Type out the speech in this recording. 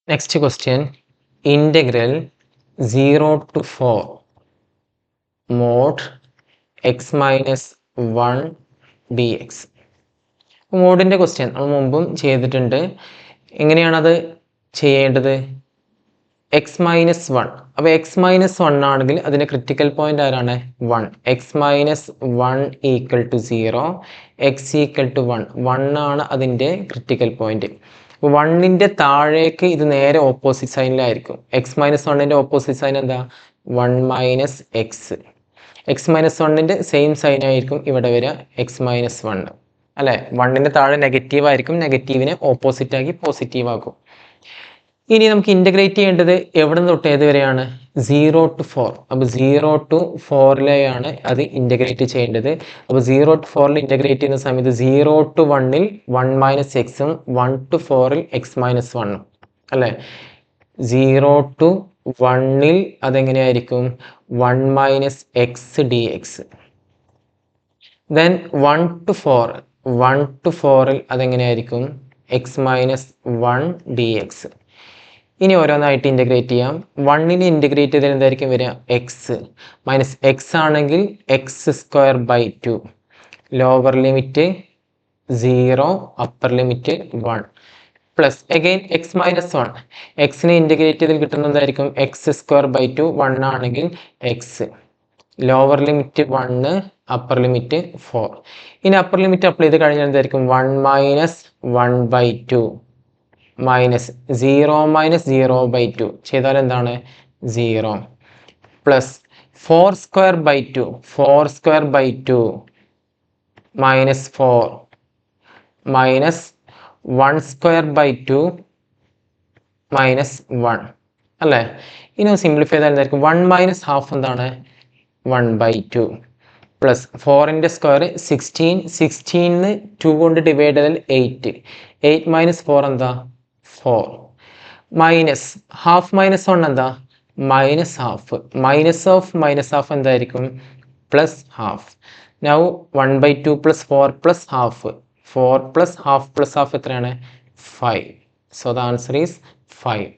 Next question, integral 0 to 4 mod x minus 1 dx. മോഡിൻ്റെ question നമ്മൾ മുമ്പും ചെയ്തിട്ടുണ്ട്. എങ്ങനെയാണത് ചെയ്യേണ്ടത്? X minus one. അപ്പോൾ എക്സ് മൈനസ് വൺ ആണെങ്കിൽ അതിൻ്റെ ക്രിട്ടിക്കൽ പോയിന്റ് ആരാണ്? 1. X minus 1 equal to 0, X equal to 1. 1 ആണ് അതിൻ്റെ ക്രിട്ടിക്കൽ പോയിന്റ്. 1ൻ്റെ താഴേക്ക് ഇത് നേരെ ഓപ്പോസിറ്റ് സൈനിലായിരിക്കും. എക്സ് മൈനസ് 1ൻ്റെ ഓപ്പോസിറ്റ് സൈൻ എന്താ? 1 മൈനസ് എക്സ്. എക്സ് മൈനസ് 1ൻ്റെ സെയിം സൈൻ ആയിരിക്കും ഇവിടെ വരിക, എക്സ് മൈനസ് 1 അല്ലേ? 1ൻ്റെ താഴെ നെഗറ്റീവ് ആയിരിക്കും, നെഗറ്റീവിനെ ഓപ്പോസിറ്റ് ആക്കി പോസിറ്റീവ് ആക്കും. ഇനി നമുക്ക് ഇൻ്റഗ്രേറ്റ് ചെയ്യേണ്ടത് എവിടെ നിന്ന് തൊട്ട് ഏത് വരെയാണ്? 0 to 4. അപ്പോൾ 0 to 4ലെയാണ് അത് ഇൻ്റഗ്രേറ്റ് ചെയ്യേണ്ടത്. അപ്പോൾ 0 to 4ൽ ഇൻ്റഗ്രേറ്റ് ചെയ്യുന്ന സമയത്ത് 0 to 1ൽ 1 മൈനസ് എക്സും 1 to 4ൽ എക്സ് മൈനസ് 1ഉം അല്ലേ? 0 to 1ൽ അതെങ്ങനെയായിരിക്കും? 1 minus x d x. Then 1 to 4ൽ അതെങ്ങനെയായിരിക്കും? X minus 1 d x. ഇനി ഓരോന്നായിട്ട് ഇൻ്റഗ്രേറ്റ് ചെയ്യാം. 1ൽ ഇൻ്റഗ്രേറ്റ് ചെയ്താൽ എന്തായിരിക്കും വരിക? എക്സ് മൈനസ് എക്സ് ആണെങ്കിൽ x square by 2, lower limit 0, upper limit 1, plus again x minus 1. എക്സിനെ ഇൻ്റഗ്രേറ്റ് ചെയ്താൽ കിട്ടുന്നതായിരിക്കും എക്സ് സ്ക്വയർ ബൈ 2. 1 ആണെങ്കിൽ x, lower limit 1, upper limit 4. ഇനി അപ്പർ ലിമിറ്റ് അപ്ലൈ ചെയ്ത് കഴിഞ്ഞാൽ എന്തായിരിക്കും? 1 minus 1 by 2 minus 0 minus 0 by 2 ചെയ്താൽ എന്താണ്? 0, plus 4 square by 2, 4 square by 2 minus 4 minus 1 square by 2 minus 1 അല്ലേ? ഇനി സിംപ്ലിഫൈ ചെയ്താൽ എന്തായിരിക്കും? 1 മൈനസ് ഹാഫ് എന്താണ്? 1 ബൈ 2 പ്ലസ് 4ൻ്റെ സ്ക്വയർ 16, 16 2 കൊണ്ട് ഡിവൈഡ് ചെയ്താൽ 8, 8 മൈനസ് 4 എന്താ? 4 മൈനസ് ഹാഫ് മൈനസ് 1 എന്താ? Minus half. മൈനസ് ഹാഫ് എന്തായിരിക്കും? Plus half. Now 1 by 2 plus 4 plus half. 4 plus half എത്രയാണ്? 5. So the answer is 5.